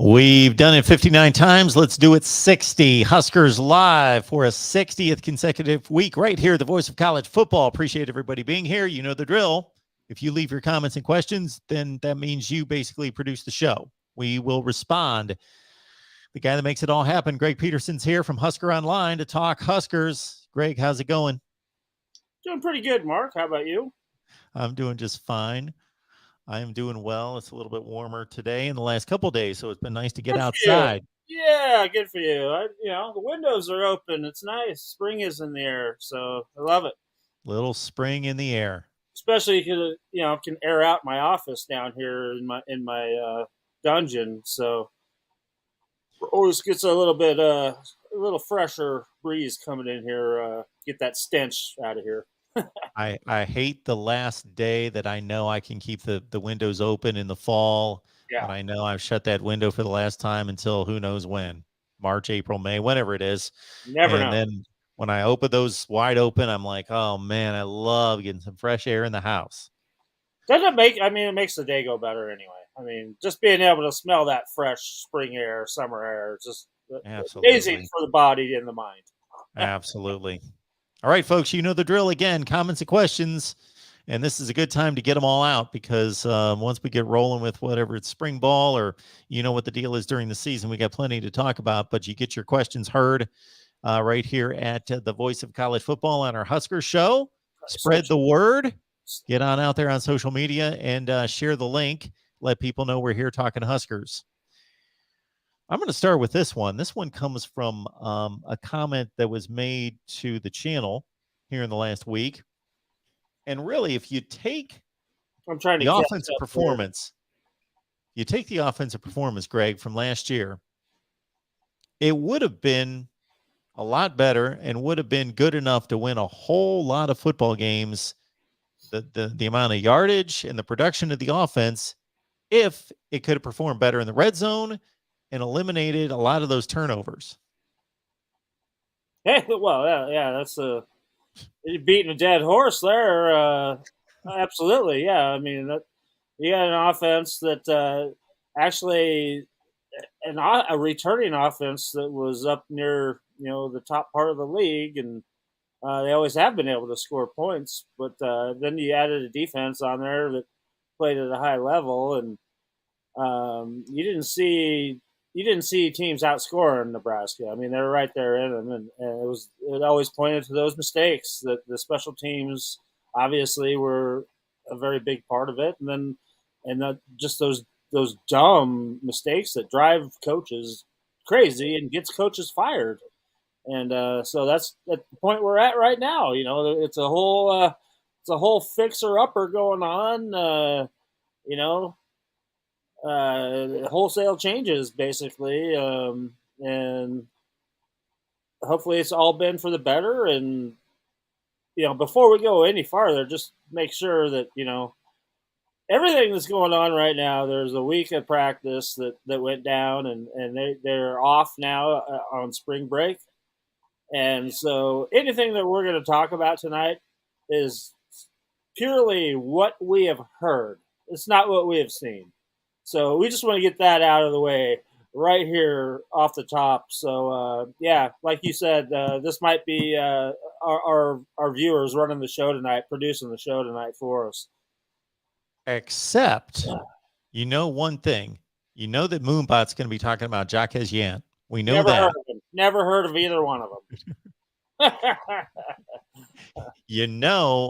We've done it 59 times. Let's do it 60. Huskers live for a 60th consecutive week right here, the voice of college football. Appreciate everybody being here. You know the drill. If you leave your comments and questions, then that means you basically produce the show. We will respond. The guy that makes it all happen, Greg Peterson's here from Husker Online to talk Huskers. Greg, how's it going? Doing pretty good, Mark. How about you? I'm doing just fine. I am doing well. It's a little bit warmer today in the last couple of days, so it's been nice to get Good for you. outside. Yeah, good for you. The windows are open. It's nice. Spring is in the air, so I love it. Little spring in the air. Especially because can air out my office down here in my dungeon, so always gets a little fresher breeze coming in here. Get that stench out of here. I hate the last day that I know I can keep the windows open in the fall. Yeah, And I know I've shut that window for the last time until who knows when, March, April, May, whenever it is. never And know. then when I open those wide open, I'm like, oh man, I love getting some fresh air in the house. Doesn't it make? I mean, it makes the day go better anyway. I mean, just being able to smell that fresh spring air, summer air, is just amazing Absolutely. for the body and the mind. Absolutely. All right, folks, you know the drill again, comments and questions. And this is a good time to get them all out because once we get rolling with whatever it's spring ball or you know what the deal is during the season, we got plenty to talk about. But you get your questions heard right here at the Voice of College Football on our Husker show. Spread the word. Get on out there on social media and share the link. Let people know we're here talking Huskers. I'm going to start with this one. This one comes from a comment that was made to the channel here in the last week. And really, if you take the offensive performance, Greg, from last year, it would have been a lot better and would have been good enough to win a whole lot of football games. The amount of yardage and the production of the offense, if it could have performed better in the red zone and eliminated a lot of those turnovers. Hey, well, yeah, that's you're beating a dead horse there. Absolutely, yeah. I mean, you got an offense that actually a returning offense that was up near the top part of the league, and they always have been able to score points. But then you added a defense on there that played at a high level, and you didn't see teams outscoring Nebraska. I mean, they were right there in them, and it always pointed to those mistakes that the special teams obviously were a very big part of it, and just those dumb mistakes that drive coaches crazy and gets coaches fired. And so that's at the point we're at right now. It's a whole fixer upper going on. You know, wholesale changes basically, and hopefully it's all been for the better. And before we go any farther, just make sure that everything that's going on right now. There's a week of practice that went down, and they're off now on spring break. And so anything that we're going to talk about tonight is purely what we have heard. It's not what we have seen. So we just want to get that out of the way right here off the top. So, yeah, like you said, this might be our viewers running the show tonight, producing the show tonight for us. Except, one thing. You know that Moonbot's going to be talking about Jacques Yant. We know that. Never heard of either one of them.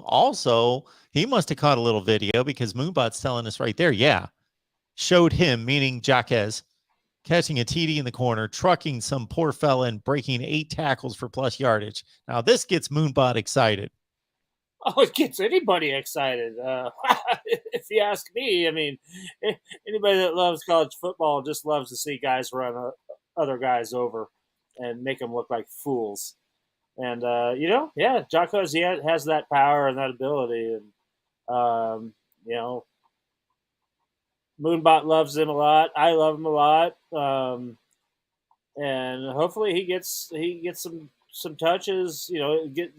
Also, he must have caught a little video because Moonbot's telling us right there, yeah, showed him, meaning Jacques, catching a TD in the corner, trucking some poor fella and breaking 8 tackles for plus yardage. Now, this gets Moonbot excited. Oh, it gets anybody excited. If you ask me, I mean, anybody that loves college football just loves to see guys run other guys over and make them look like fools. And, Jacques has that power and that ability. And, Moonbot loves him a lot. I love him a lot. And hopefully he gets some touches,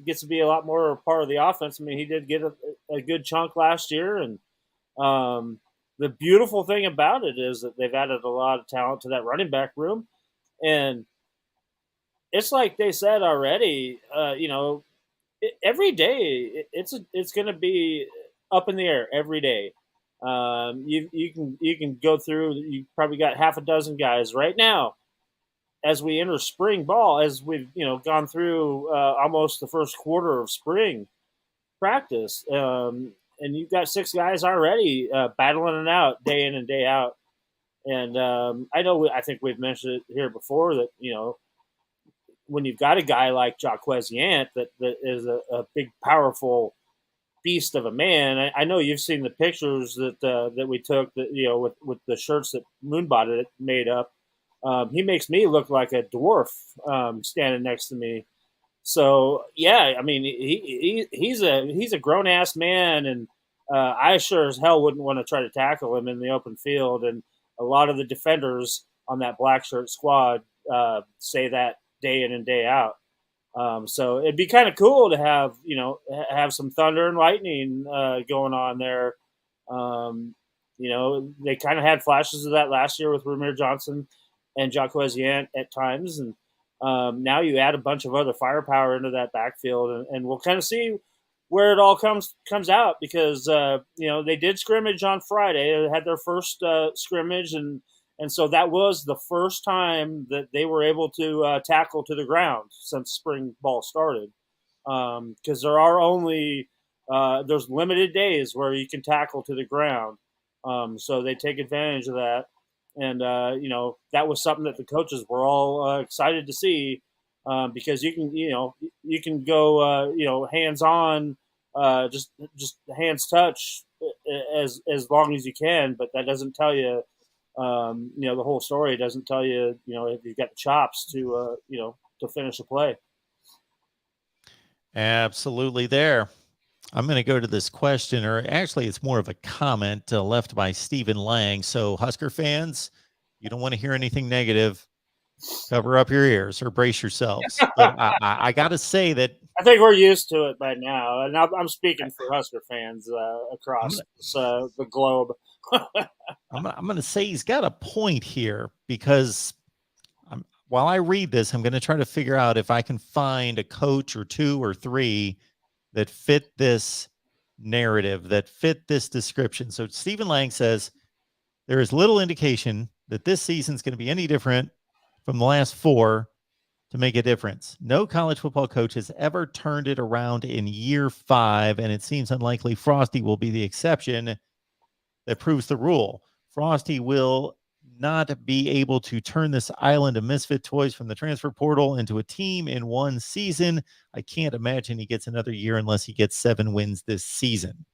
gets to be a lot more part of the offense. I mean, he did get a good chunk last year, and the beautiful thing about it is that they've added a lot of talent to that running back room, and it's like they said already. Every day it's going to be up in the air every day. You can go through. You probably got half a dozen guys right now as we enter spring ball, as we've gone through almost the first quarter of spring practice, and you've got six guys already battling it out day in and day out. And I think we've mentioned it here before that when you've got a guy like Jaquez Yant that is a big, powerful beast of a man. I know you've seen the pictures that we took that with the shirts that Moonbot had made up. He makes me look like a dwarf standing next to me. So yeah, I mean he's a grown ass man, and I sure as hell wouldn't want to try to tackle him in the open field. And a lot of the defenders on that black shirt squad say that day in and day out. So it'd be kind of cool to have some thunder and lightning going on there. They kind of had flashes of that last year with Ramir Johnson and Jaquez Yant at times, and now you add a bunch of other firepower into that backfield, and we'll kind of see where it all comes out, because they did scrimmage on Friday. They had their first scrimmage, and so that was the first time that they were able to tackle to the ground since spring ball started, because there are only there's limited days where you can tackle to the ground, so they take advantage of that. And that was something that the coaches were all excited to see, because you can go hands on, just hands touch as long as you can, but that doesn't tell you the whole story. Doesn't tell you if you've got the chops to finish a play. Absolutely there. I'm going to go to this question, or actually it's more of a comment left by Stephen Lang. So Husker fans, you don't want to hear anything negative. Cover up your ears or brace yourselves. But I got to say that I think we're used to it by now. And I'm speaking for Husker fans across the globe. I'm going to say he's got a point here, because while I read this, I'm going to try to figure out if I can find a coach or two or three that fit this narrative, that fit this description. So Stephen Lang says, there is little indication that this season is going to be any different from the last four to make a difference. No college football coach has ever turned it around in year 5, and it seems unlikely Frosty will be the exception that proves the rule. Frosty will not be able to turn this island of misfit toys from the transfer portal into a team in one season. I can't imagine he gets another year unless he gets 7 wins this season.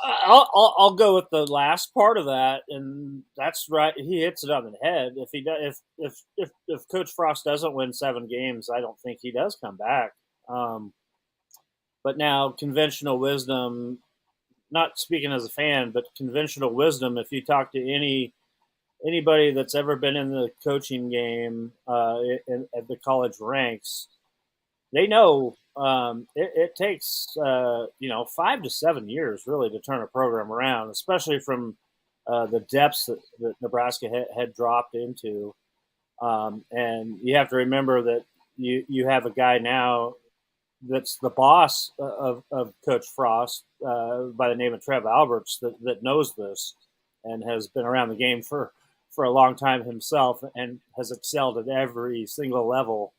I'll go with the last part of that, and that's right. He hits it on the head. If he does, if Coach Frost doesn't win 7 games, I don't think he does come back. But now, conventional wisdom, not speaking as a fan, but conventional wisdom, if you talk to anybody that's ever been in the coaching game at the college ranks, they know it takes 5 to 7 years really to turn a program around, especially from the depths that Nebraska had dropped into. And you have to remember that you have a guy now that's the boss of Coach Frost by the name of Trev Alberts that knows this and has been around the game for a long time himself and has excelled at every single level.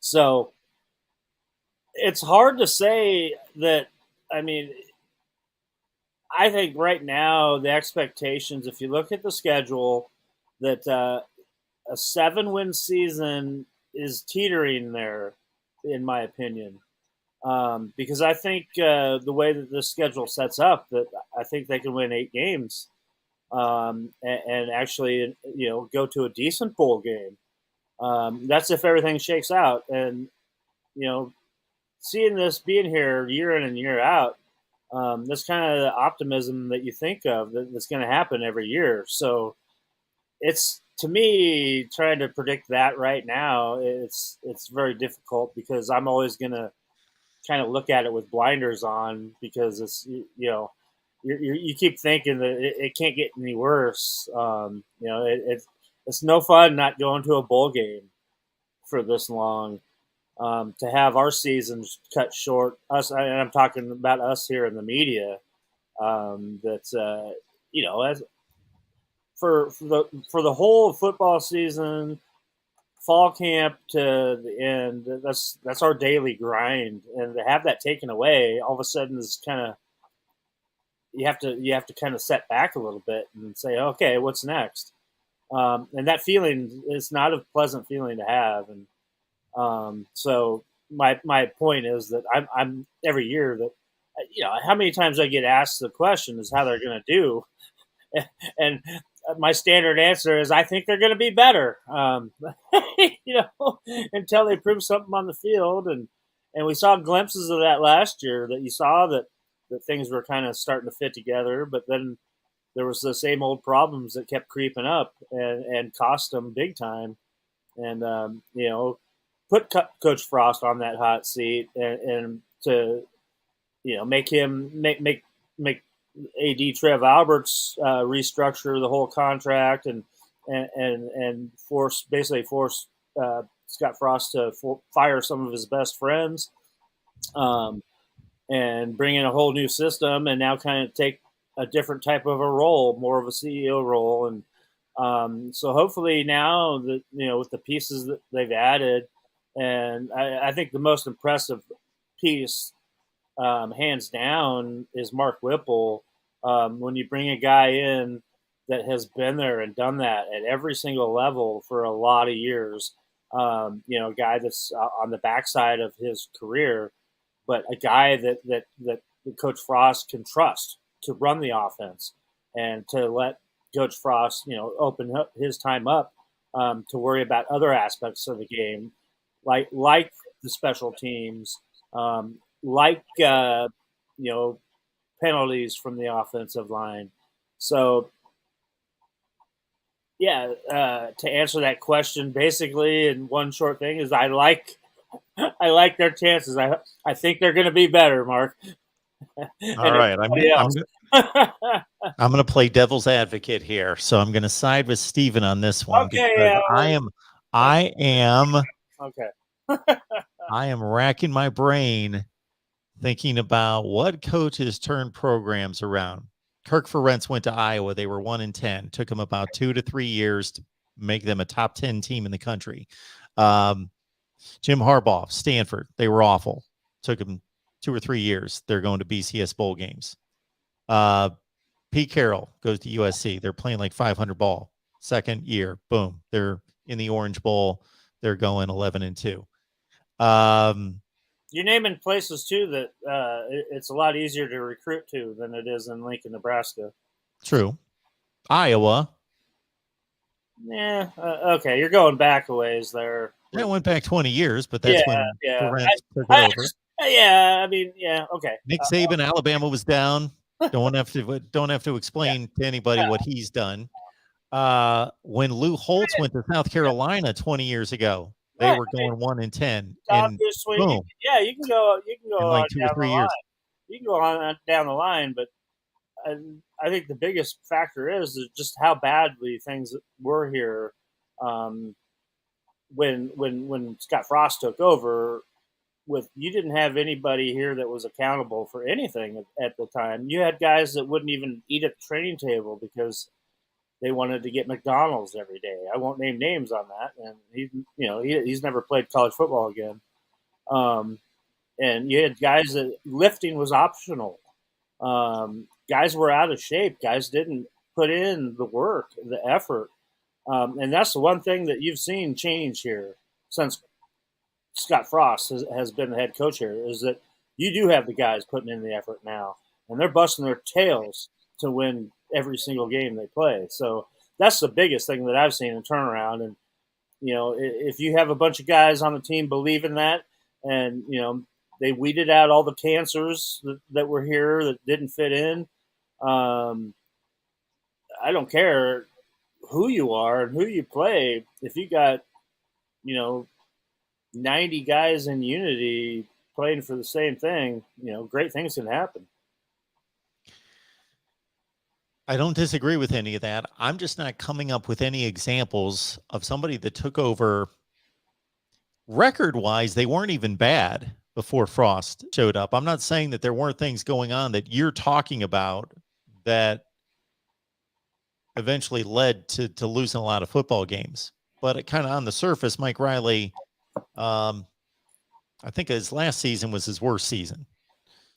So it's hard to say that. I mean, I think right now the expectations, if you look at the schedule, that a 7-win season is teetering there, in my opinion, because I think the way that the schedule sets up, that I think they can win 8 games and actually go to a decent bowl game. That's if everything shakes out, and seeing this being here year in and year out, that's kind of the optimism that you think of that's going to happen every year. So it's, to me, trying to predict that right now, it's very difficult, because I'm always going to kind of look at it with blinders on because it's you keep thinking that it can't get any worse. It's no fun not going to a bowl game for this long. To have our seasons cut short, and I'm talking about us here in the media. As for the whole football season, fall camp to the end, that's our daily grind, and to have that taken away, all of a sudden is kind of you have to kind of set back a little bit and say, okay, what's next? And that feeling is not a pleasant feeling to have, and so my point is that I'm every year that how many times I get asked the question is how they're going to do, and my standard answer is I think they're going to be better, until they prove something on the field, and we saw glimpses of that last year that you saw that things were kind of starting to fit together, but then there was the same old problems that kept creeping up and cost them big time, and put Coach Frost on that hot seat and to make him make AD Trev Alberts restructure the whole contract and force Scott Frost to fire some of his best friends, and bring in a whole new system, and now kind of take a different type of a role, more of a CEO role, and so hopefully now that with the pieces that they've added, and I think the most impressive piece, hands down, is Mark Whipple. When you bring a guy in that has been there and done that at every single level for a lot of years, a guy that's on the backside of his career, but a guy that Coach Frost can trust to run the offense and to let Coach Frost, open up his time up to worry about other aspects of the game, like the special teams, penalties from the offensive line. So, to answer that question, basically, in one short thing, is I like their chances. I think they're going to be better, Mark. All right, I'm going to play devil's advocate here, so I'm going to side with Steven on this one. Okay, yeah. I am okay. I am racking my brain thinking about what coaches turned programs around. Kirk Ferentz went to Iowa. They were 1-10. Took him about 2 to 3 years to make them a top 10 team in the country. Jim Harbaugh, Stanford, they were awful. Took him 2 or 3 years. They're going to BCS bowl games. Pete Carroll goes to USC. They're playing like 500 ball. Second year, boom, they're in the Orange Bowl. They're going 11-2. You're naming places too that it's a lot easier to recruit to than it is in Lincoln, Nebraska. True. Iowa. Yeah. Okay, you're going back a ways there. That went back 20 years, but that's when Ferentz took it over. Okay. Nick Saban, Alabama was down. Don't have to explain to anybody what he's done. When Lou Holtz went to South Carolina 20 years ago, they were going 1-10. And boom. You can go in like 2 or 3 years. You can go on down the line, but I think the biggest factor is just how badly things were here when Scott Frost took over. You didn't have anybody here that was accountable for anything at the time. You had guys that wouldn't even eat at the training table because they wanted to get McDonald's every day. I won't name names on that, and he's never played college football again. And you had guys that lifting was optional. Guys were out of shape. Guys didn't put in the work, the effort, and that's the one thing that you've seen change here since Scott Frost has been the head coach here, is that you do have the guys putting in the effort now, and they're busting their tails to win every single game they play. So that's the biggest thing that I've seen in turnaround. And, if you have a bunch of guys on the team believing that, and, they weeded out all the cancers that were here that didn't fit in, I don't care who you are and who you play. If you got, 90 guys in unity, playing for the same thing, great things can happen. I don't disagree with any of that. I'm just not coming up with any examples of somebody that took over. Record wise, they weren't even bad before Frost showed up. I'm not saying that there weren't things going on that you're talking about that eventually led to losing a lot of football games. But it kind of on the surface, Mike Riley, I think his last season was his worst season.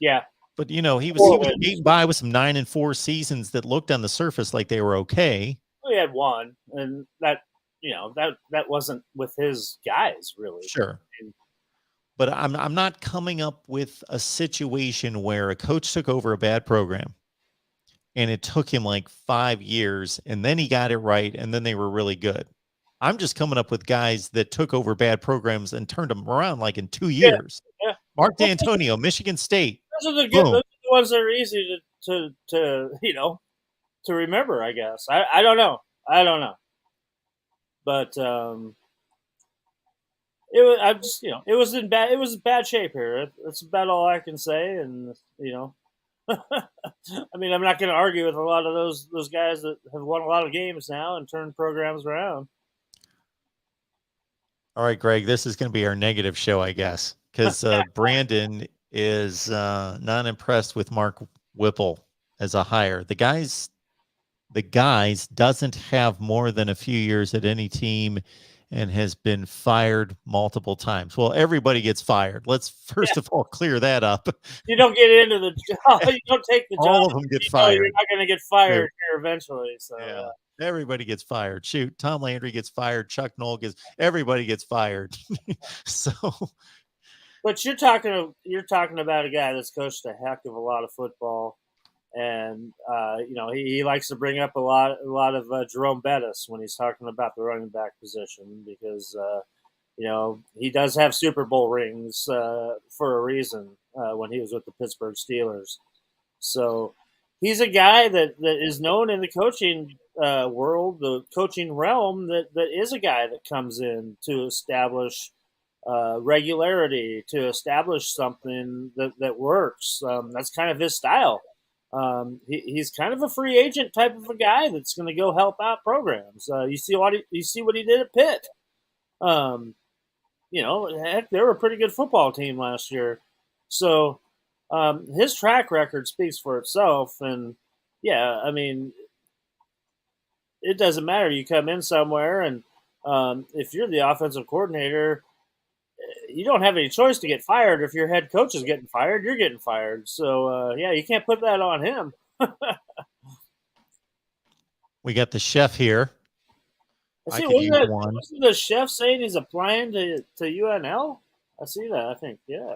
Yeah. But he was getting by with some 9-4 seasons that looked on the surface like they were okay. We had one, and that that wasn't with his guys really. Sure. But I'm not coming up with a situation where a coach took over a bad program and it took him like 5 years and then he got it right and then they were really good. I'm just coming up with guys that took over bad programs and turned them around like in 2 years. Yeah. Mark D'Antonio, Michigan State. Those are the good. Those are the ones that are easy to remember. I guess. I don't know. But it was. I just it was in bad. It was in bad shape here. That's about all I can say. And I mean, I'm not going to argue with a lot of those guys that have won a lot of games now and turned programs around. All right, Greg, this is going to be our negative show, I guess, because Brandon is not impressed with Mark Whipple as a hire. The guys doesn't have more than a few years at any team and has been fired multiple times. Well, everybody gets fired. Let's first of all clear that up. You don't get into the job. You don't take the job. All of them get fired. You're not going to get fired here eventually. So yeah. Everybody gets fired. Shoot, Tom Landry gets fired. Chuck Noll everybody gets fired. So, but you're talking about a guy that's coached a heck of a lot of football, and he likes to bring up a lot of Jerome Bettis when he's talking about the running back position because he does have Super Bowl rings for a reason when he was with the Pittsburgh Steelers. So he's a guy that is known in the coaching world, the coaching realm, that is a guy that comes in to establish regularity, to establish something that works. That's kind of his style. He's kind of a free agent type of a guy that's going to go help out programs. You see what he did at Pitt. Heck, they were a pretty good football team last year. So his track record speaks for itself. And yeah, I mean, it doesn't matter. You come in somewhere, and if you're the offensive coordinator, you don't have any choice to get fired. If your head coach is getting fired, you're getting fired. So, you can't put that on him. We got the chef here. Wasn't the chef saying he's applying to UNL? I see that, I think. Yeah.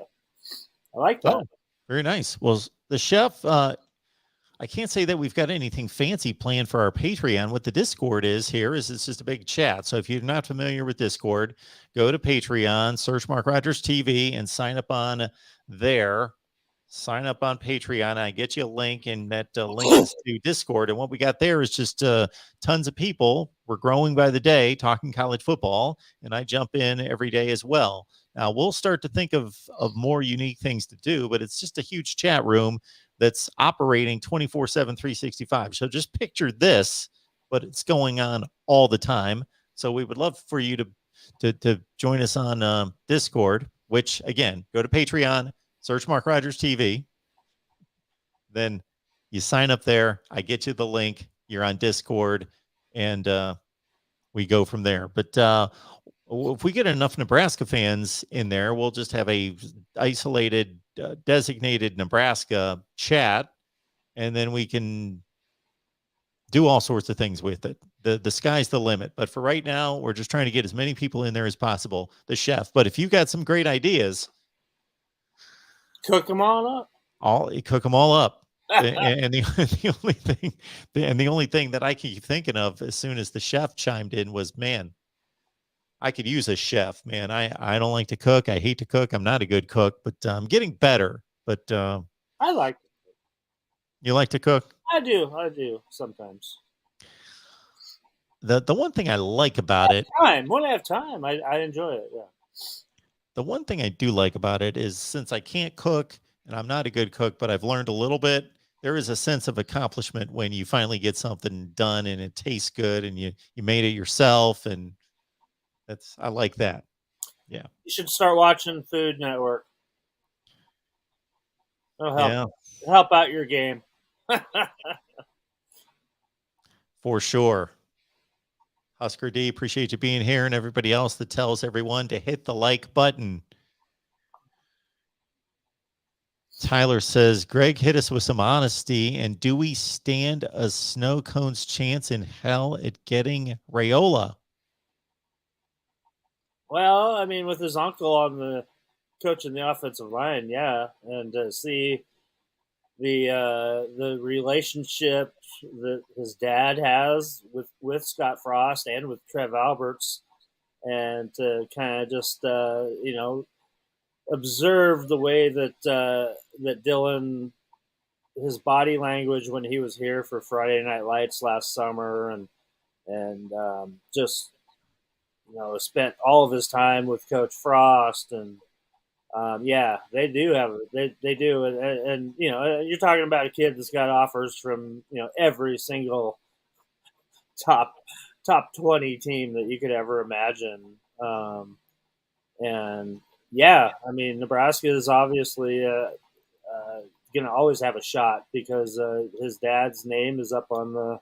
I like that. Oh, very nice. Well, the chef, I can't say that we've got anything fancy planned for our Patreon. What the Discord is here is it's just a big chat. So if you're not familiar with Discord, go to Patreon, search MarkRogersTV, and sign up on there. Sign up on Patreon. I get you a link, and that link is to Discord. And what we got there is just tons of people. We're growing by the day, talking college football, and I jump in every day as well. Now, we'll start to think of more unique things to do, but it's just a huge chat room that's operating 24/7, 365. So just picture this, but it's going on all the time. So we would love for you to join us on Discord, which, again, go to Patreon, search MarkRogersTV. Then you sign up there. I get you the link. You're on Discord, and we go from there. But if we get enough Nebraska fans in there, we'll just have a isolated, designated Nebraska chat, and then we can do all sorts of things with it. The sky's the limit. But for right now, we're just trying to get as many people in there as possible. The chef. But if you've got some great ideas, cook them all up. Cook them all up. And the only thing that I keep thinking of as soon as the chef chimed in was, man, I could use a chef, man. I don't like to cook. I hate to cook. I'm not a good cook, but I'm getting better. But I like to cook. You like to cook? I do sometimes. The one thing I like about it, when I have time, I enjoy it. Yeah. The one thing I do like about it is, since I can't cook and I'm not a good cook, but I've learned a little bit, there is a sense of accomplishment when you finally get something done and it tastes good and you made it yourself, and I like that. Yeah. You should start watching Food Network. It'll Yeah, help out your game. for sure. Husker D, appreciate you being here, and everybody else that tells everyone to hit the like button. Tyler says, Greg, hit us with some honesty. And do we stand a snow cone's chance in hell at getting Raiola? Well, I mean, with his uncle on the coaching the offensive line, yeah, and to see the relationship that his dad has with Scott Frost and with Trev Alberts, and to kind of just observe the way that Dylan, his body language when he was here for Friday Night Lights last summer, and just spent all of his time with Coach Frost, and yeah, they do have they do, and you're talking about a kid that's got offers from every single top 20 team that you could ever imagine, and yeah, I mean Nebraska is obviously going to always have a shot because his dad's name is up on the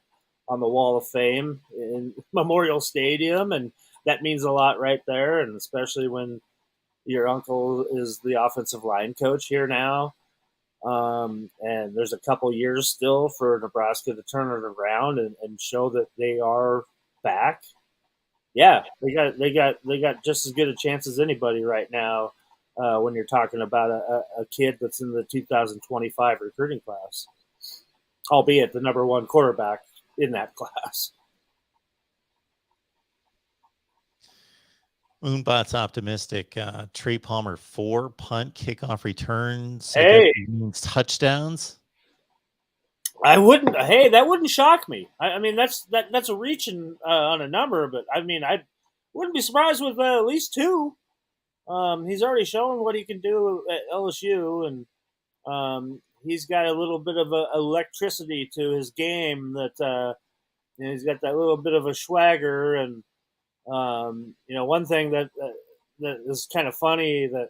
Wall of Fame in Memorial Stadium, and that means a lot right there, and especially when your uncle is the offensive line coach here now. And there's a couple years still for Nebraska to turn it around and show that they are back. Yeah, they got just as good a chance as anybody right now when you're talking about a kid that's in the 2025 recruiting class, albeit the number one quarterback in that class. Moonbot's optimistic. Trey Palmer 4 punt kickoff returns. Hey, touchdowns. I wouldn't. Hey, that wouldn't shock me. I mean, that's a reaching on a number, but I mean, I wouldn't be surprised with at least 2. He's already shown what he can do at LSU, and he's got a little bit of electricity to his game that he's got that little bit of a swagger. And one thing that is kind of funny that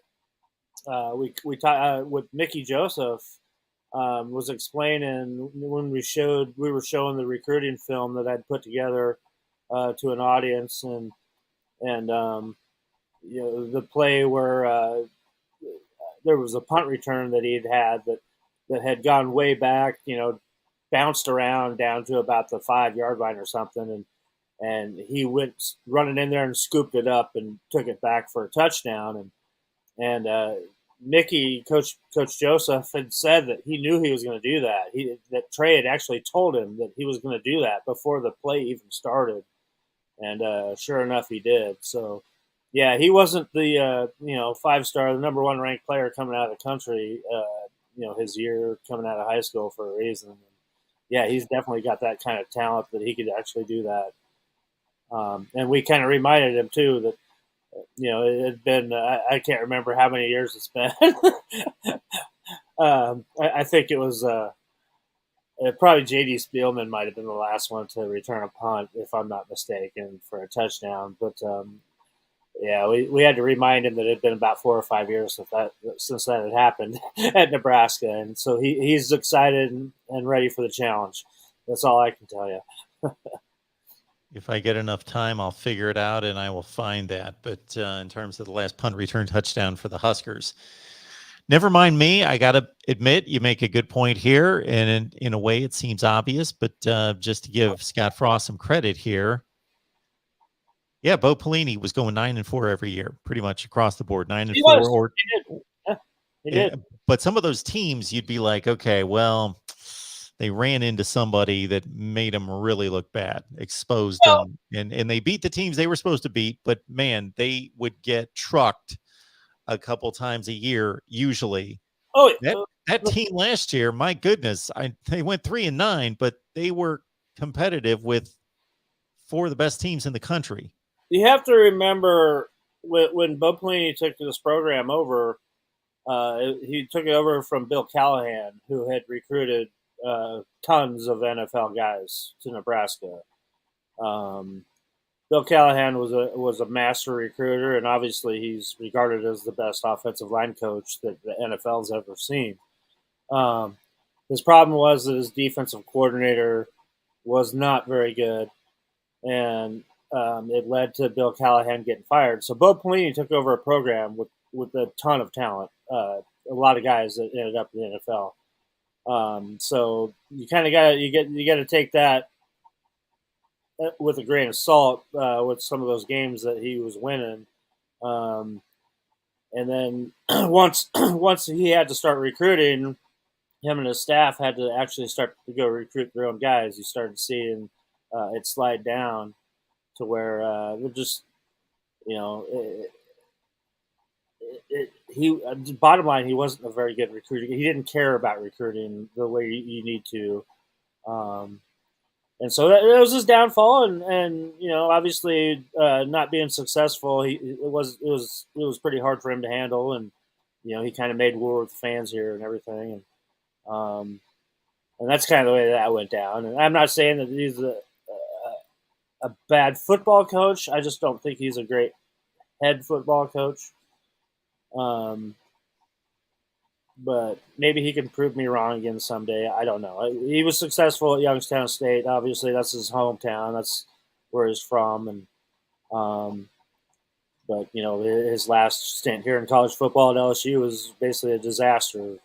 we talked with Mickey Joseph was explaining when we were showing the recruiting film that I'd put together to an audience, and the play where there was a punt return that he had that had gone way back, bounced around down to about the 5-yard line or something, and he went running in there and scooped it up and took it back for a touchdown. And Mickey, Coach Joseph, had said that he knew he was going to do that. That Trey had actually told him that he was going to do that before the play even started, and sure enough, he did. So, yeah, he wasn't the 5-star, the number 1 ranked player coming out of the country. His year coming out of high school for a reason. Yeah, he's definitely got that kind of talent that he could actually do that. And we kind of reminded him too that it had been I can't remember how many years it's been. I think it was probably J.D. Spielman might have been the last one to return a punt, if I'm not mistaken, for a touchdown. But yeah, we had to remind him that it had been about 4 or 5 years since that had happened at Nebraska, and so he's excited and ready for the challenge. That's all I can tell you. If I get enough time, I'll figure it out and I will find that. But in terms of the last punt return touchdown for the Huskers, never mind me. I got to admit, you make a good point here. And in a way, it seems obvious. But just to give Scott Frost some credit here. Yeah, Bo Pelini was going 9-4 every year, pretty much across the board. 9-4. He did. But some of those teams, you'd be like, okay, well, they ran into somebody that made them really look bad, exposed them, and they beat the teams they were supposed to beat. But man, they would get trucked a couple times a year usually. Oh, that team last year, my goodness, they went 3-9, but they were competitive with 4 of the best teams in the country. You have to remember when Bo Pelini took this program over, he took it over from Bill Callahan, who had recruited tons of NFL guys to Nebraska. Um, Bill Callahan was a master recruiter, and obviously he's regarded as the best offensive line coach that the NFL's ever seen. Um, his problem was that his defensive coordinator was not very good, and it led to Bill Callahan getting fired. So Bo Pelini took over a program with a ton of talent, a lot of guys that ended up in the NFL. So you kind of got you got to take that with a grain of salt with some of those games that he was winning. Um, and then once he had to start recruiting, him and his staff had to actually start to go recruit their own guys. You started seeing it slide down to where they're just, you know, he bottom line, he wasn't a very good recruiter. He didn't care about recruiting the way you need to. And so that was his downfall, and you know, obviously, not being successful, it was pretty hard for him to handle, and you know, he kind of made war with fans here and everything, and that's kind of the way that went down. And I'm not saying that he's a bad football coach. I just don't think he's a great head football coach. But maybe he can prove me wrong again someday. I don't know. He was successful at Youngstown State. Obviously, that's his hometown. That's where he's from. And but you know, his last stint here in college football at LSU was basically a disaster.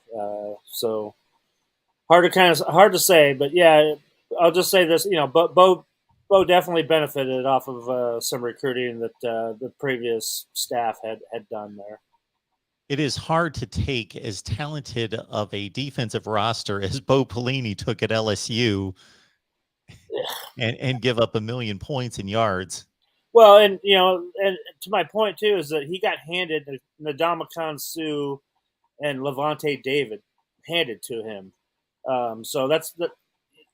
So hard to say. But yeah, I'll just say this. You know, Bo definitely benefited off of some recruiting that the previous staff had done there. It is hard to take as talented of a defensive roster as Bo Pelini took at LSU and give up 1 million points in yards. Well, and you know, and to my point too is that he got handed Ndamukong Suh and Levante David handed to him. So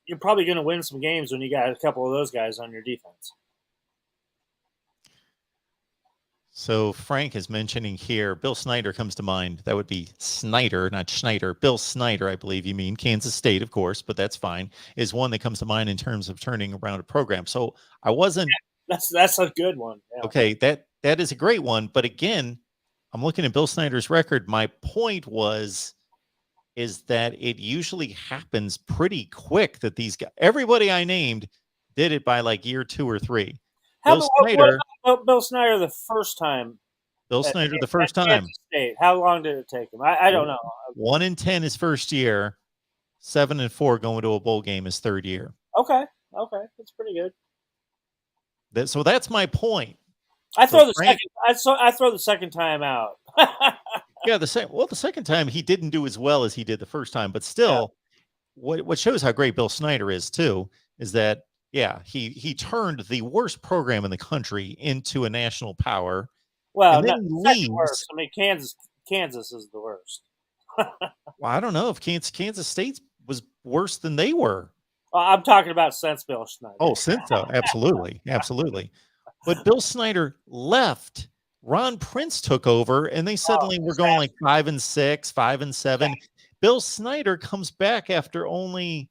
you're probably going to win some games when you got a couple of those guys on your defense. So Frank is mentioning here, Bill Snyder comes to mind. That would be Snyder, not Schneider. Bill Snyder, I believe you mean. Kansas State, of course, but that's fine, is one that comes to mind in terms of turning around a program. So I wasn't. Yeah, that's a good one. Yeah. Okay, that is a great one. But again, I'm looking at Bill Snyder's record. My point is that it usually happens pretty quick that these guys, everybody I named, did it by like year 2 or 3. What about Bill Snyder the first time? Bill Snyder the first time. State. How long did it take him? I don't know. 1-10 his first year, 7-4 going to a bowl game his third year. Okay, that's pretty good. So that's my point. I throw the second time out. Yeah, the second time he didn't do as well as he did the first time, but still, yeah. What shows how great Bill Snyder is too is that he turned the worst program in the country into a national power. Well, and then leaves. Worst. I mean, Kansas is the worst. Well, I don't know if Kansas State was worse than they were. Well, I'm talking about since Bill Snyder. Oh, since absolutely. But Bill Snyder left. Ron Prince took over, and they suddenly were going like 5-6, 5-7. Yeah. Bill Snyder comes back after only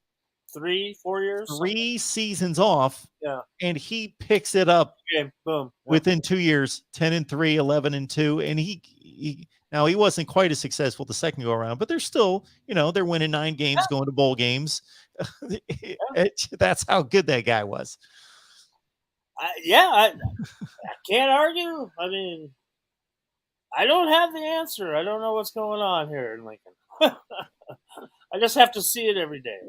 3-4 years, 3 seasons off. Yeah, and he picks it up. Okay, boom. Within 2 years, 10-3, 11-2, and he wasn't quite as successful the second go around, but they're still, they're winning 9 games, going to bowl games. That's how good that guy was. I can't argue. I mean, I don't have the answer. I don't know what's going on here in Lincoln. I just have to see it every day.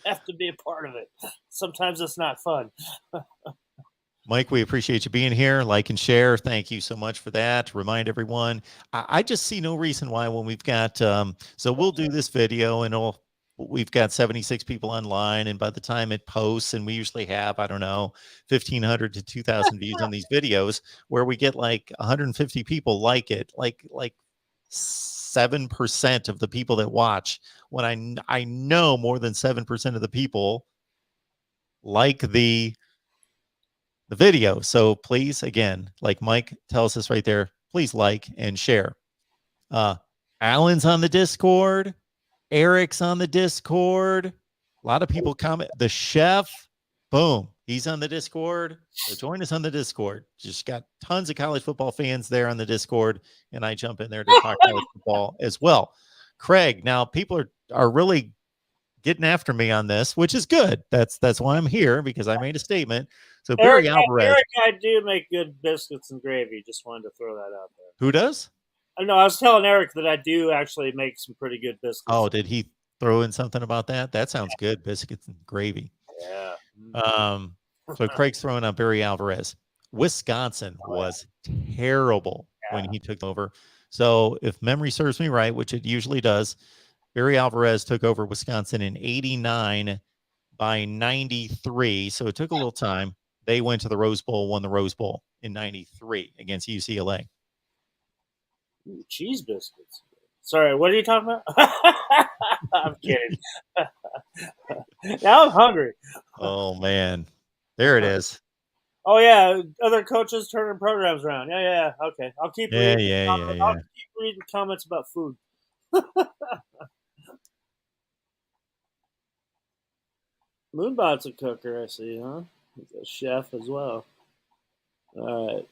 Have to be a part of it. Sometimes it's not fun. Mike, we appreciate you being here. Like and share. Thank you so much for that. Remind everyone. I just see no reason why when we've got so we'll do this video and we've got 76 people online, and by the time it posts, and we usually have, I don't know, 1,500 to 2,000 views on these videos, where we get like 150 people like it, like 7% of the people that watch, when I know more than 7% of the people like the the video. So please, again, like Mike tells us right there, please like and share. Alan's on the Discord. Eric's on the Discord. A lot of people comment. The chef, boom, he's on the Discord. So join us on the Discord. Just got tons of college football fans there on the Discord, and I jump in there to talk college football as well. Craig, now people are really getting after me on this, which is good. That's why I'm here, because I made a statement. So Barry Alvarez. Eric, I do make good biscuits and gravy. Just wanted to throw that out there. Who does? No, I was telling Eric that I do actually make some pretty good biscuits. Oh, did he throw in something about that? That sounds good. Biscuits and gravy. Yeah. So Craig's throwing out Barry Alvarez. Wisconsin was terrible when he took over. So if memory serves me right, which it usually does, Barry Alvarez took over Wisconsin in 89 by 93. So it took a little time. They went to the Rose Bowl, won the Rose Bowl in 93 against UCLA. Ooh, cheese biscuits. Sorry, what are you talking about? I'm kidding. Now I'm hungry. Oh, man. There it is. Oh, yeah. Other coaches turning programs around. Yeah. Okay. I'll keep reading. I'll keep reading comments about food. Moonbot's a cooker, I see, huh? He's a chef as well. All right.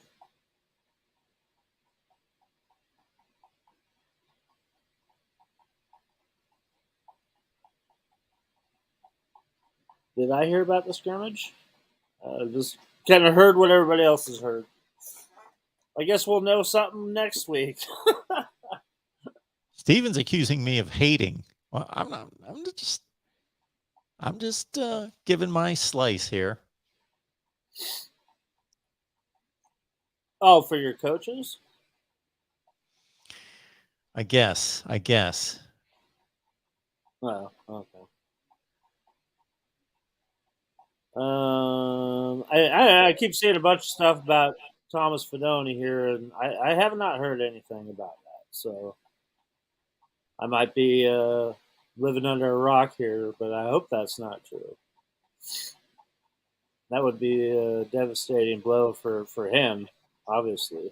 Did I hear about the scrimmage? Just kind of heard what everybody else has heard. I guess we'll know something next week. Steven's accusing me of hating. Well, I'm not. I'm just giving my slice here. Oh, for your coaches? I guess. Oh, okay. I keep seeing a bunch of stuff about Thomas Fidone here, and I have not heard anything about that. So I might be living under a rock here, but I hope that's not true. That would be a devastating blow for him, obviously.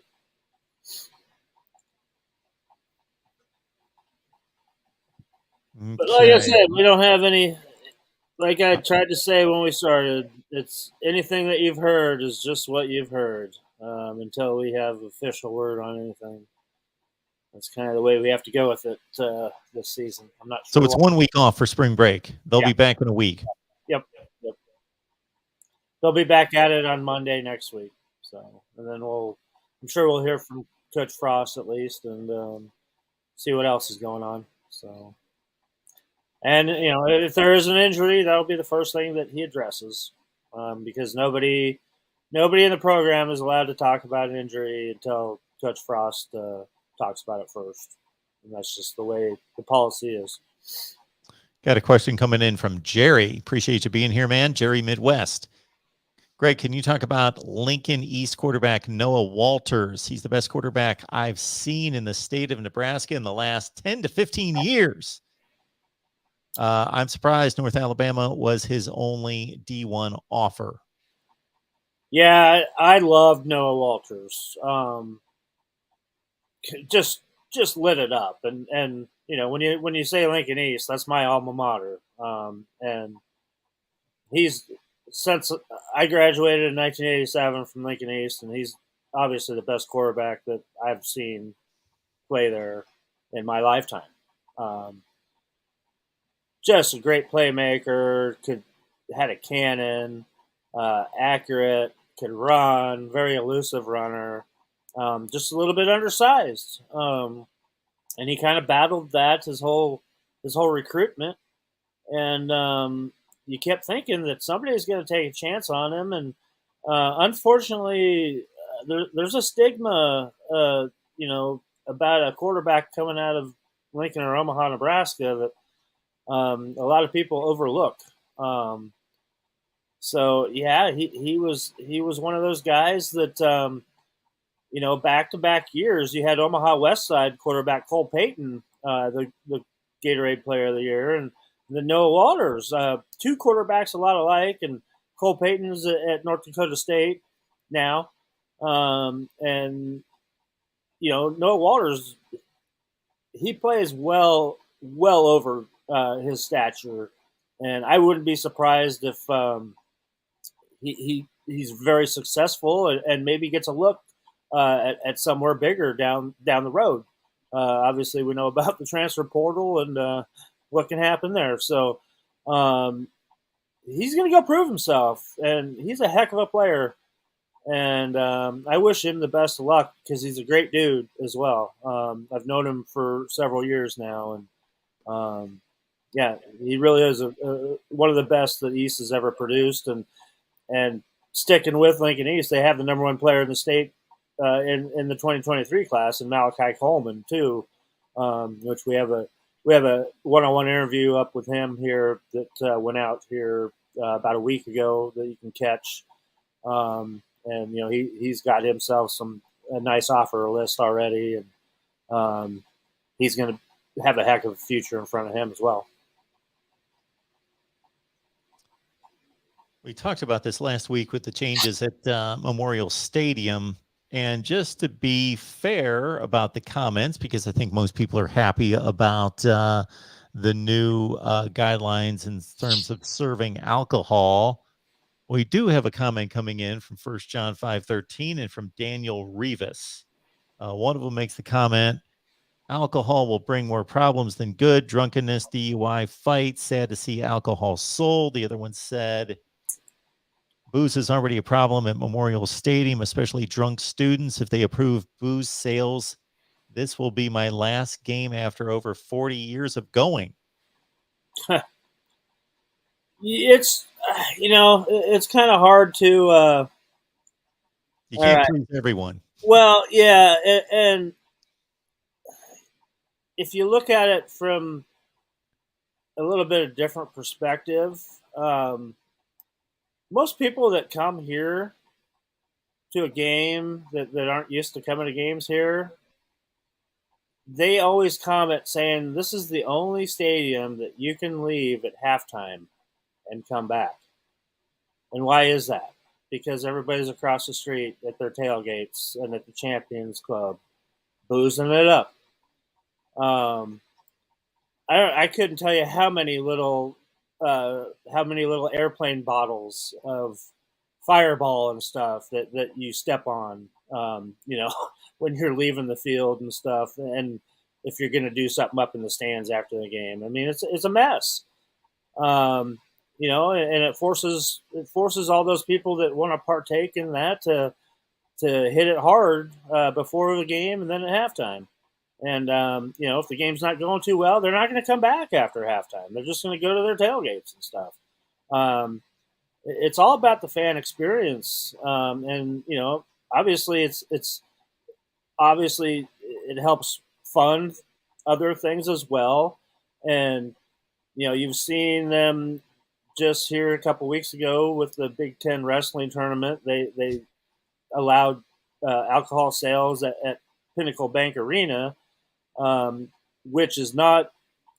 Okay. But like I said, we don't have any. Like I tried to say when we started, it's anything that you've heard is just what you've heard until we have official word on anything. That's kind of the way we have to go with it this season. I'm not sure. So it's 1 week off for spring break. They'll be back in a week. Yep. They'll be back at it on Monday next week. So, and then I'm sure we'll hear from Coach Frost at least and see what else is going on. So. And, if there is an injury, that'll be the first thing that he addresses because nobody in the program is allowed to talk about an injury until Coach Frost talks about it first. And that's just the way the policy is. Got a question coming in from Jerry. Appreciate you being here, man. Jerry Midwest. Greg, can you talk about Lincoln East quarterback Noah Walters? He's the best quarterback I've seen in the state of Nebraska in the last 10 to 15 years. I'm surprised North Alabama was his only D1 offer. Yeah, I loved Noah Walters. Just lit it up, and when you say Lincoln East, that's my alma mater. And he's since I graduated in 1987 from Lincoln East, and he's obviously the best quarterback that I've seen play there in my lifetime. Just a great playmaker, had a cannon, accurate, could run, very elusive runner, just a little bit undersized. And he kind of battled that his whole recruitment. And you kept thinking that somebody's going to take a chance on him. And unfortunately, there's a stigma, about a quarterback coming out of Lincoln or Omaha, Nebraska that a lot of people overlook. So yeah, he was one of those guys that back-to-back years you had Omaha West Side quarterback Cole Payton, the Gatorade Player of the Year, and then Noah Walters, two quarterbacks a lot alike, and Cole Payton's at North Dakota State, now, and Noah Walters, he plays well over his stature, and I wouldn't be surprised if he's very successful and maybe gets a look at somewhere bigger down the road. Obviously, we know about the transfer portal and what can happen there. So um, he's going to go prove himself, and he's a heck of a player. And I wish him the best of luck because he's a great dude as well. I've known him for several years now, and yeah, he really is one of the best that East has ever produced. And sticking with Lincoln East, they have the number one player in the state in the 2023 class, and Malachi Coleman too, which we have a one-on-one interview up with him here that went out here about a week ago that you can catch. And he's got himself a nice offer list already, and he's going to have a heck of a future in front of him as well. We talked about this last week with the changes at Memorial Stadium. And just to be fair about the comments, because I think most people are happy about the new guidelines in terms of serving alcohol, we do have a comment coming in from 1 John 5:13 and from Daniel Rivas. One of them makes the comment, alcohol will bring more problems than good, drunkenness, DUI, fights. Sad to see alcohol sold. The other one said, booze is already a problem at Memorial Stadium, especially drunk students. If they approve booze sales, this will be my last game after over 40 years of going. It's it's kind of hard to. You can't please everyone. Well, yeah, and if you look at it from a little bit of different perspective, most people that come here to a game that aren't used to coming to games here, they always comment saying this is the only stadium that you can leave at halftime and come back. And why is that? Because everybody's across the street at their tailgates and at the Champions Club, boozing it up. I couldn't tell you how many little airplane bottles of Fireball and stuff that you step on, when you're leaving the field and stuff, and if you're going to do something up in the stands after the game. I mean, it's a mess. And it forces all those people that want to partake in that to hit it hard before the game and then at halftime. And if the game's not going too well, they're not going to come back after halftime. They're just going to go to their tailgates and stuff. It's all about the fan experience, and obviously it's obviously it helps fund other things as well. And you've seen them just here a couple weeks ago with the Big Ten wrestling tournament. They allowed alcohol sales at Pinnacle Bank Arena, which is not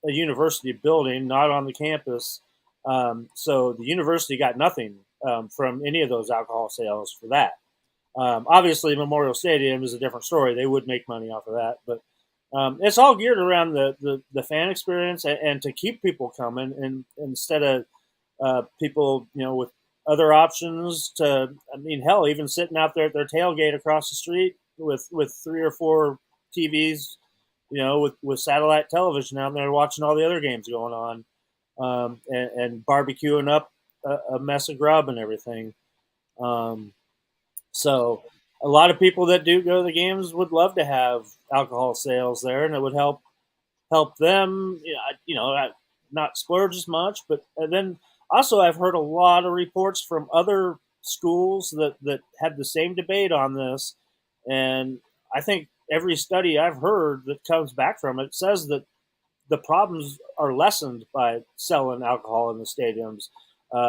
a university building, not on the campus. So the university got nothing from any of those alcohol sales for that. Obviously, Memorial Stadium is a different story. They would make money off of that, but it's all geared around the fan experience and to keep people coming, and instead of people with other options to, hell, even sitting out there at their tailgate across the street with 3 or 4 TVs, with satellite television out there watching all the other games going on, and barbecuing up a mess of grub and everything. So a lot of people that do go to the games would love to have alcohol sales there, and it would help them, not splurge as much. But then also I've heard a lot of reports from other schools that had the same debate on this, and I think every study I've heard that comes back from it says that the problems are lessened by selling alcohol in the stadiums.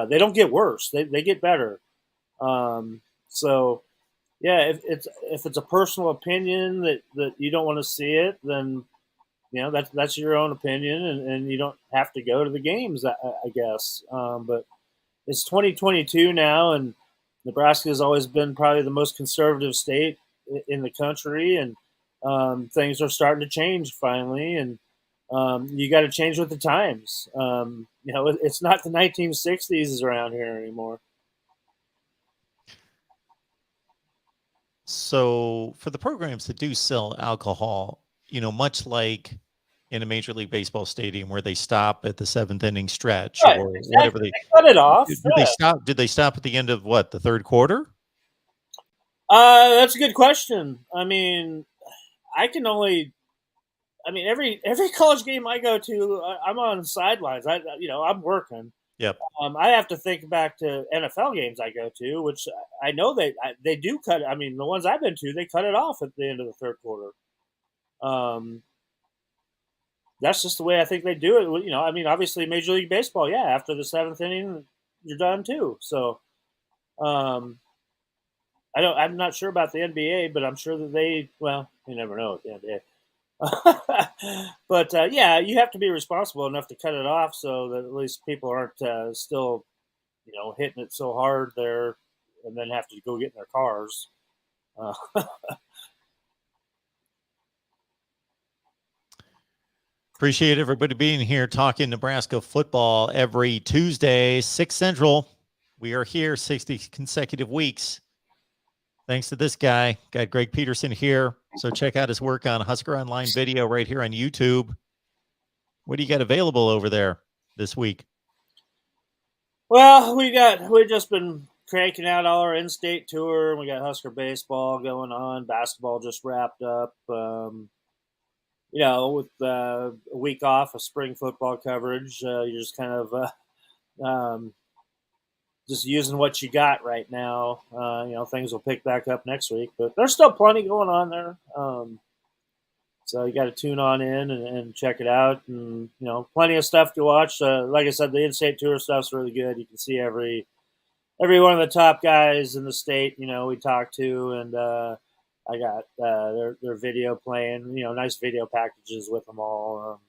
They don't get worse; they get better. So, yeah, if it's a personal opinion that you don't want to see it, then that's your own opinion, and you don't have to go to the games, I guess. But it's 2022 now, and Nebraska has always been probably the most conservative state in the country, and things are starting to change finally, and you got to change with the times. It's not the 1960s around here anymore. So for the programs that do sell alcohol, much like in a Major League Baseball stadium where they stop at the seventh inning stretch Right, or exactly. whatever They cut it off. did they stop? Did they stop at the end of what, the third quarter? That's a good question. I mean, every college game I go to, I'm on sidelines. I'm working. Yep. I have to think back to NFL games I go to, which I know they do cut. I mean, the ones I've been to, they cut it off at the end of the third quarter. That's just the way I think they do it. Obviously Major League Baseball, yeah, after the seventh inning, you're done too. So, I'm not sure about the NBA, but I'm sure that you never know with the NBA. But yeah, you have to be responsible enough to cut it off so that at least people aren't still, hitting it so hard there and then have to go get in their cars. Appreciate everybody being here talking Nebraska football every Tuesday, 6 Central. We are here 60 consecutive weeks. Thanks to this guy. Got Greg Peterson here. So check out his work on Husker Online Video right here on YouTube. What do you got available over there this week? Well, we've just been cranking out all our in-state tour. We got Husker baseball going on. Basketball just wrapped up. With a week off of spring football coverage, you're just kind of just using what you got right now. Things will pick back up next week, but there's still plenty going on there. So you got to tune on in and check it out, and plenty of stuff to watch. Like I said, the in-state tour stuff's really good. You can see every one of the top guys in the state. We talk to, and I got their video playing. Nice video packages with them all.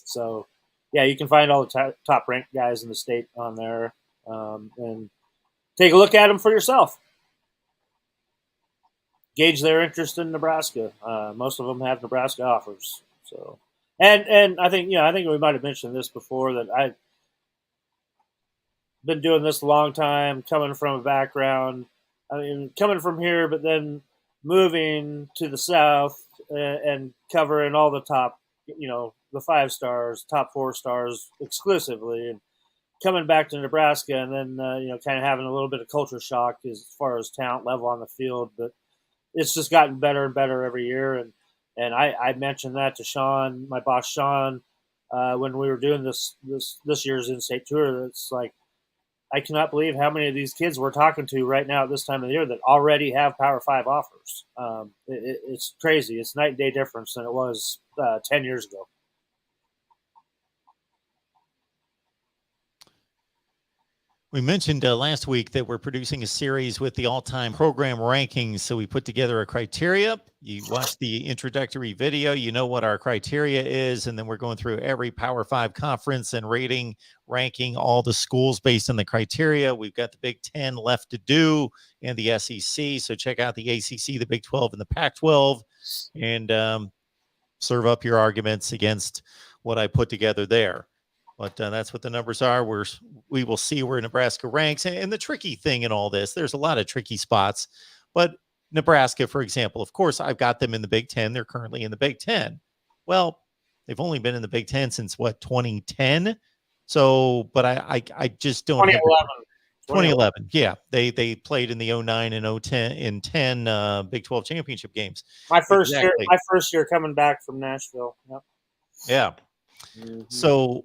So yeah, you can find all the top ranked guys in the state on there, and take a look at them for yourself. Gauge their interest in Nebraska. Most of them have Nebraska offers. So, and I think we might have mentioned this before, that I've been doing this a long time, coming from a background. Coming from here, but then moving to the South and covering all the top, the 5 stars, top 4 stars exclusively, and coming back to Nebraska, and then kind of having a little bit of culture shock as far as talent level on the field, but it's just gotten better and better every year. And I mentioned that to Sean, my boss Sean, when we were doing this year's in-state tour. It's like, I cannot believe how many of these kids we're talking to right now at this time of the year that already have Power 5 offers. It's crazy. It's night and day difference than it was 10 years ago. We mentioned last week that we're producing a series with the all-time program rankings. So we put together a criteria. You watch the introductory video, you know what our criteria is. And then we're going through every Power 5 conference and ranking all the schools based on the criteria. We've got the Big 10 left to do and the SEC. So check out the ACC, the Big 12, and the Pac-12, and serve up your arguments against what I put together there. But that's what the numbers are. We will see where Nebraska ranks. And the tricky thing in all this, there's a lot of tricky spots. But Nebraska, for example, of course, I've got them in the Big 10. They're currently in the Big 10. Well, they've only been in the Big 10 since, 2010? So, but I just don't 2011. have 2011. Yeah, they played in the 09 and 010 in 10 Big 12 championship games. My first year coming back from Nashville. Yep. Yeah. Mm-hmm. So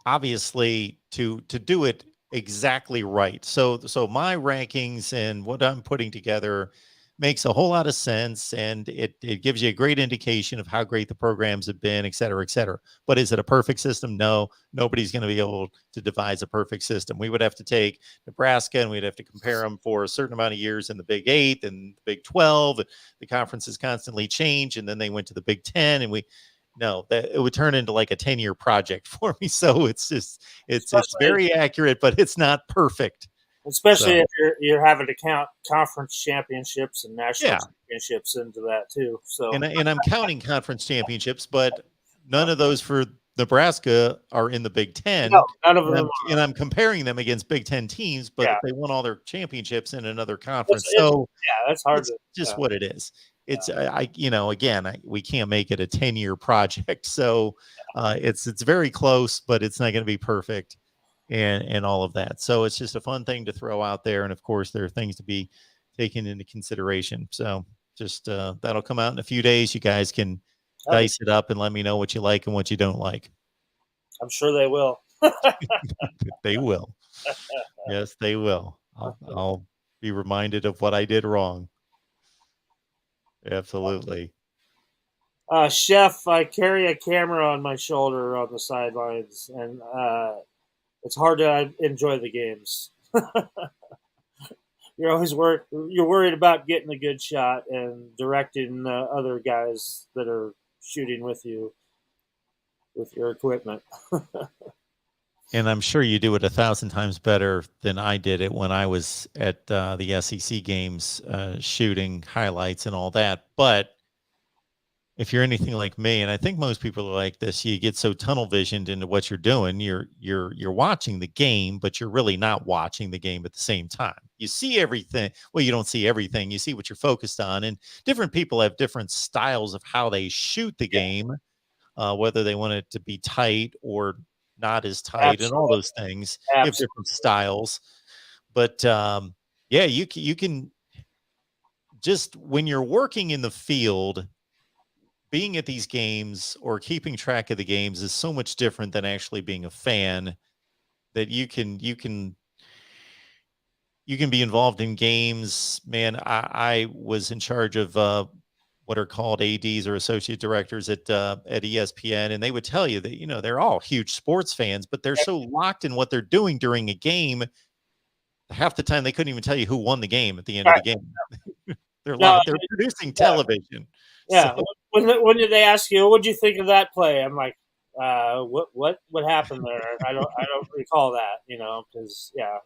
obviously to do it exactly right. So my rankings and what I'm putting together makes a whole lot of sense, and it gives you a great indication of how great the programs have been, et cetera, et cetera. But is it a perfect system? No, nobody's going to be able to devise a perfect system. We would have to take Nebraska and we'd have to compare them for a certain amount of years in the Big 8 and the Big 12. The conferences constantly change, and then they went to the Big 10, and that it would turn into like a 10-year project for me. So it's very accurate, but it's not perfect. especially So if you're having to count conference championships and national yeah, championships into that too. So and I'm counting conference championships, but none of those for Nebraska are in the Big no, Ten, none of and them. I'm comparing them against Big Ten teams, but Yeah, they won all their championships in another conference, it's so yeah, that's hard it's to. just Yeah, what it is. It's again, we can't make it a 10-year project, so it's very close, but it's not going to be perfect, and all of that. So it's just a fun thing to throw out there, and of course, there are things to be taken into consideration. So just that'll come out in a few days. You guys can I'm, dice it up and let me know what you like and what you don't like. I'm sure they will. They will. Yes, they will. I'll be reminded of what I did wrong. Absolutely. Chef, I carry a camera on my shoulder on the sidelines, and it's hard to enjoy the games. You're always you're worried about getting a good shot and directing other guys that are shooting with you with your equipment. And I'm sure you do it 1,000 times better than I did it when I was at the SEC games, shooting highlights and all that. But if you're anything like me, and I think most people are like this, you get so tunnel visioned into what you're doing. You're watching the game, but you're really not watching the game at the same time. You see everything. Well, you don't see everything. You see what you're focused on, and different people have different styles of how they shoot the Yeah, game, whether they want it to be tight or not as tight, and all absolutely, those things. You have absolutely. different styles, but yeah, you can just when you're working in the field, being at these games or keeping track of the games is so much different than actually being a fan, that you can be involved in games. Man, I was in charge of what are called ADs or associate directors at ESPN, and they would tell you that they're all huge sports fans, but they're so locked in what they're doing during a game. Half the time, they couldn't even tell you who won the game at the end of Right. the game. They're No, they're producing yeah, television, so yeah. When did they ask you, "What'd you think of that play?" I'm like, what happened there? I don't recall that. Because yeah,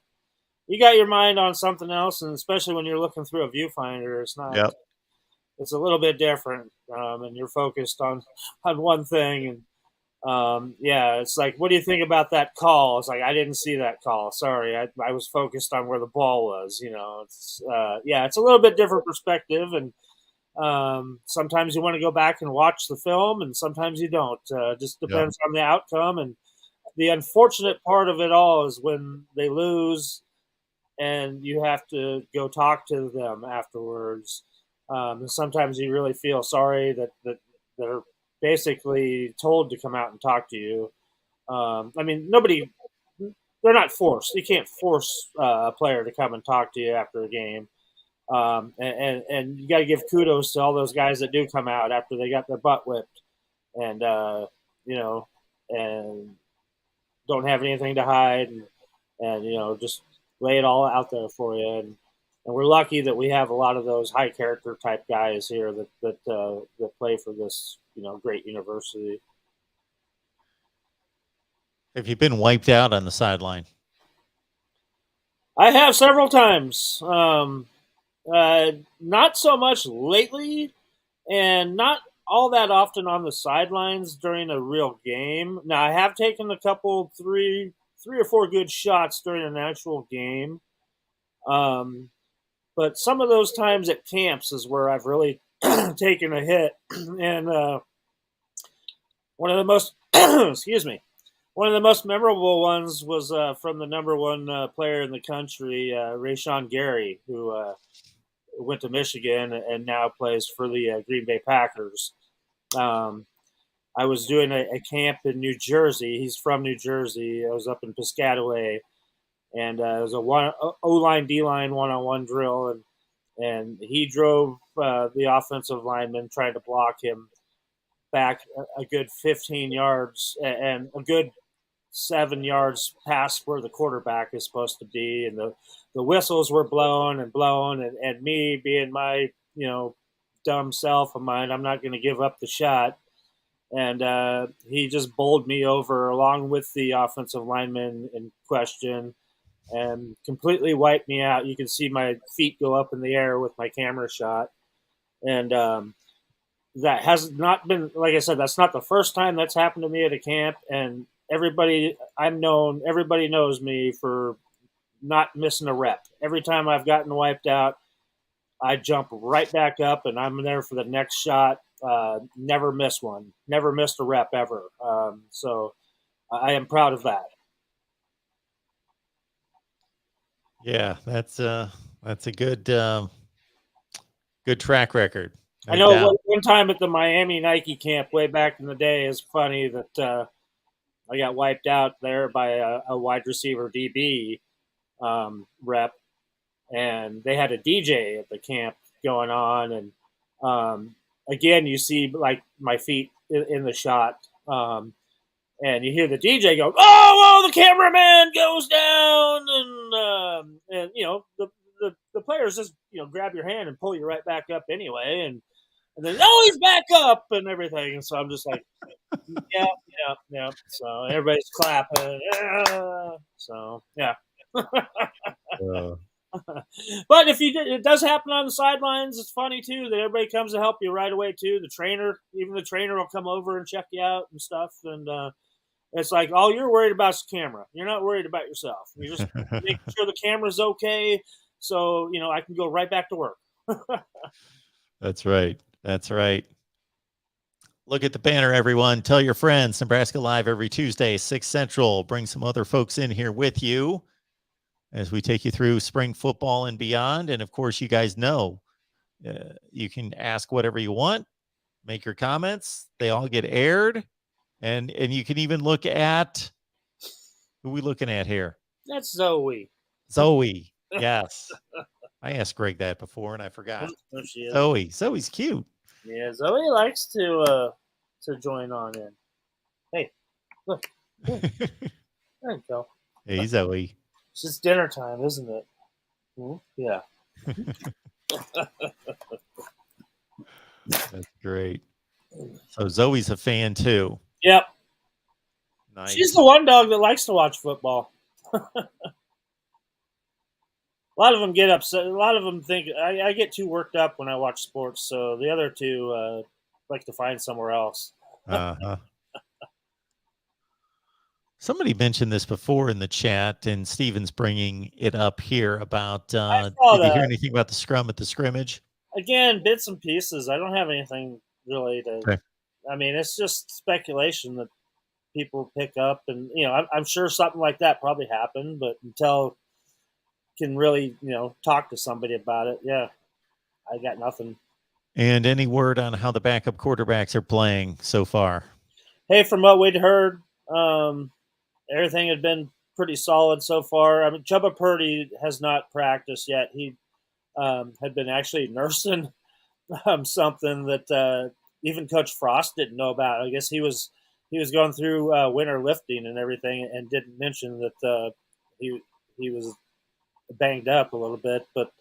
you got your mind on something else, and especially when you're looking through a viewfinder, it's not. yep, It's a little bit different, and you're focused on one thing. And yeah, it's like, what do you think about that call? It's like, I didn't see that call. Sorry, I was focused on where the ball was. It's yeah, it's a little bit different perspective, and sometimes you want to go back and watch the film, and sometimes you don't. Just yep. depends on the outcome. And the unfortunate part of it all is when they lose and you have to go talk to them afterwards. And sometimes you really feel sorry that they're basically told to come out and talk to you. I mean, they're not forced. You can't force a player to come and talk to you after a game. And you got to give kudos to all those guys that do come out after they got their butt whipped, and you know, and don't have anything to hide, and just lay it all out there for you. And we're lucky that we have a lot of those high character type guys here that play for this great university. Have you been wiped out on the sideline? I have several times. Not so much lately, and not all that often on the sidelines during a real game. Now, I have taken a couple, three or four good shots during an actual game. Um, but some of those times at camps is where I've really taken a hit. And one of the most, excuse me, one of the most memorable ones was from the number one player in the country, Rashawn Gary, who went to Michigan and now plays for the Green Bay Packers. Um, I was doing a camp in New Jersey. He's from New Jersey. I was up in Piscataway, and it was a O line D line one-on-one drill, and he drove the offensive lineman trying to block him back a good 15 yards and a good 7 yards past where the quarterback is supposed to be, and the whistles were blown and blown, and me being my dumb self of mine, I'm not going to give up the shot. And he just bowled me over along with the offensive lineman in question. and completely wiped me out. You can see my feet go up in the air with my camera shot. And that has not been, like I said, that's not the first time that's happened to me at a camp. And everybody knows me for not missing a rep. Every time I've gotten wiped out, I jump right back up and I'm there for the next shot. Never miss one. Never missed a rep ever. So I am proud of that. Yeah, that's a good good track record. I know one time at the Miami Nike camp way back in the day is funny that I got wiped out there by a wide receiver DB rep, and they had a DJ at the camp going on, and again you see like my feet in the shot, and you hear the DJ go, "Oh, the cameraman goes down," and you know the players just grab your hand and pull you right back up anyway, and then he's back up and everything, and so I'm just like, yeah. So everybody's clapping, yeah. So yeah. But it does happen on the sidelines. It's funny too that everybody comes to help you right away too. Even the trainer will come over and check you out and stuff. And it's like all you're worried about is the camera. You're not worried about yourself. You're just making sure the camera's okay, so I can go right back to work. That's right. That's right. Look at the banner, everyone. Tell your friends. Nebraska Live every Tuesday, 6 Central. Bring some other folks in here with you as we take you through spring football and beyond. And of course, you guys know you can ask whatever you want, make your comments. They all get aired. And you can even look at, who are we looking at here? That's Zoey. Zoey, yes. I asked Greg that before and I forgot. There she is. Zoey's cute. Yeah, Zoey likes to join on in. Hey, look. There you go. Hey, Zoey. It's just dinner time, isn't it? Yeah. That's great. So Zoey's a fan too. Yep. Nice. She's the one dog that likes to watch football. A lot of them get upset. A lot of them think I get too worked up when I watch sports, so the other two like to find somewhere else. Uh-huh. Somebody mentioned this before in the chat, and Steven's bringing it up here about, did you hear anything about the scrum at the scrimmage? Again, bits and pieces. I don't have anything really to, okay. I mean, it's just speculation that people pick up, and, I'm sure something like that probably happened, but until can really, talk to somebody about it, yeah, I got nothing. And any word on how the backup quarterbacks are playing so far? Hey, from what we'd heard, everything had been pretty solid so far. I mean, Chubba Purdy has not practiced yet. He had been actually nursing something that even Coach Frost didn't know about. I guess he was going through winter lifting and everything, and didn't mention that he was banged up a little bit, but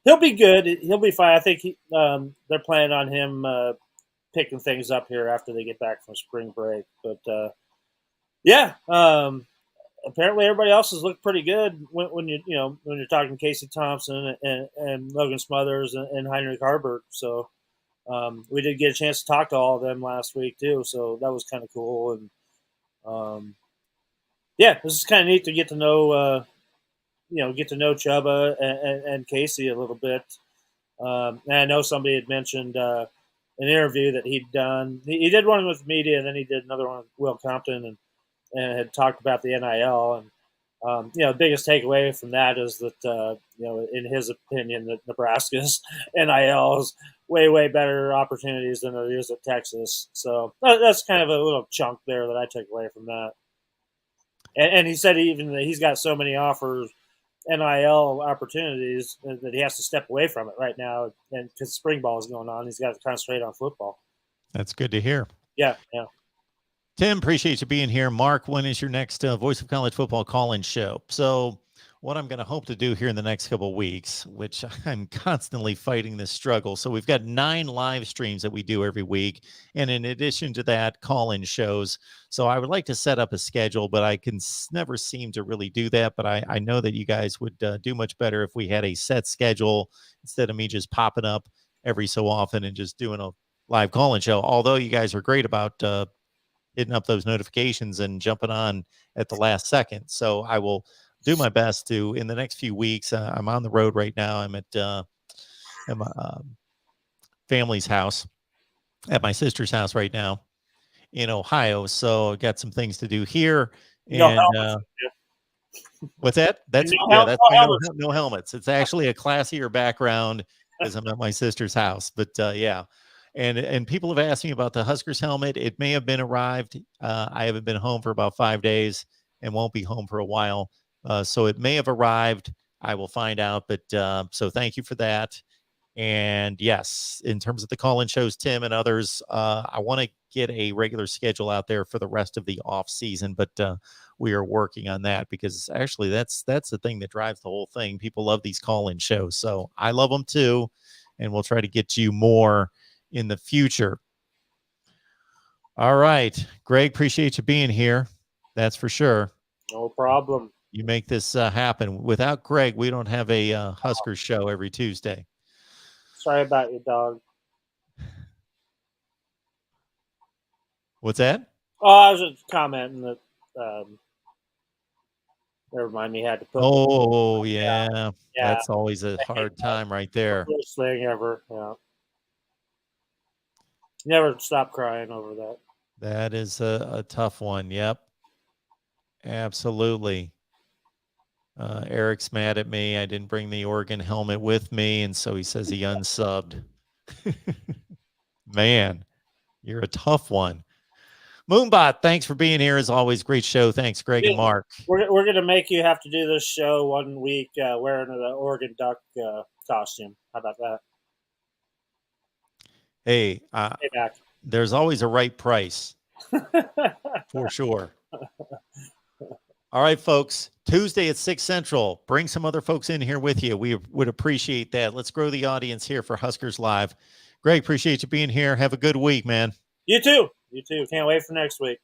he'll be good. He'll be fine. I think they're planning on him picking things up here after they get back from spring break. But apparently everybody else has looked pretty good when you're talking Casey Thompson and Logan Smothers and Heinrich Harbert. So we did get a chance to talk to all of them last week too. So that was kind of cool. And this is kind of neat to get to know. Get to know Chubba and Casey a little bit. And I know somebody had mentioned an interview that he'd done. He did one with media, and then he did another one with Will Compton, and had talked about the NIL. And the biggest takeaway from that is that in his opinion, that Nebraska's NIL is way, way better opportunities than it is at Texas. So that's kind of a little chunk there that I took away from that. And he said he's got so many offers, NIL opportunities, that he has to step away from it right now, and because spring ball is going on, he's got to concentrate on football. That's good to hear. Yeah. Tim, appreciate you being here. Mark, when is your next Voice of College Football call-in show? So what I'm going to hope to do here in the next couple of weeks, which I'm constantly fighting this struggle. So we've got 9 live streams that we do every week. And in addition to that, call-in shows. So I would like to set up a schedule, but I can never seem to really do that. But I know that you guys would do much better if we had a set schedule instead of me just popping up every so often and just doing a live call-in show. Although you guys are great about hitting up those notifications and jumping on at the last second. So I will do my best to in the next few weeks. I'm on the road right now. I'm at my family's house, at my sister's house right now in Ohio. So I got some things to do here. And what's that? That's that's my no helmets. It's actually a classier background because I'm at my sister's house. But yeah. And people have asked me about the Huskers helmet. It may have been arrived. I haven't been home for about 5 days and won't be home for a while. So it may have arrived. I will find out. But so thank you for that. And yes, in terms of the call-in shows, Tim and others, I want to get a regular schedule out there for the rest of the off season. But we are working on that because actually that's the thing that drives the whole thing. People love these call-in shows. So I love them too. And we'll try to get you more in the future. All right, Greg, appreciate you being here. That's for sure. No problem. You make this happen. Without Greg, we don't have a Huskers show every Tuesday. Sorry about your dog. What's that? Oh, I was just commenting that never mind, me had to put. Oh yeah. That's always a hard time right there. Worst thing ever. Yeah. Never stop crying over that. That is a tough one. Yep. Absolutely. Eric's mad at me. I didn't bring the Oregon helmet with me, and so he says he unsubbed. Man, you're a tough one. Moonbot, thanks for being here as always. Great show. Thanks, Greg and Mark. We're going to make you have to do this show one week wearing the Oregon Duck costume. How about that? Hey, there's always a right price for sure. All right, folks. Tuesday at 6 Central. Bring some other folks in here with you. We would appreciate that. Let's grow the audience here for Huskers Live. Greg, appreciate you being here. Have a good week, man. You too. You too. Can't wait for next week.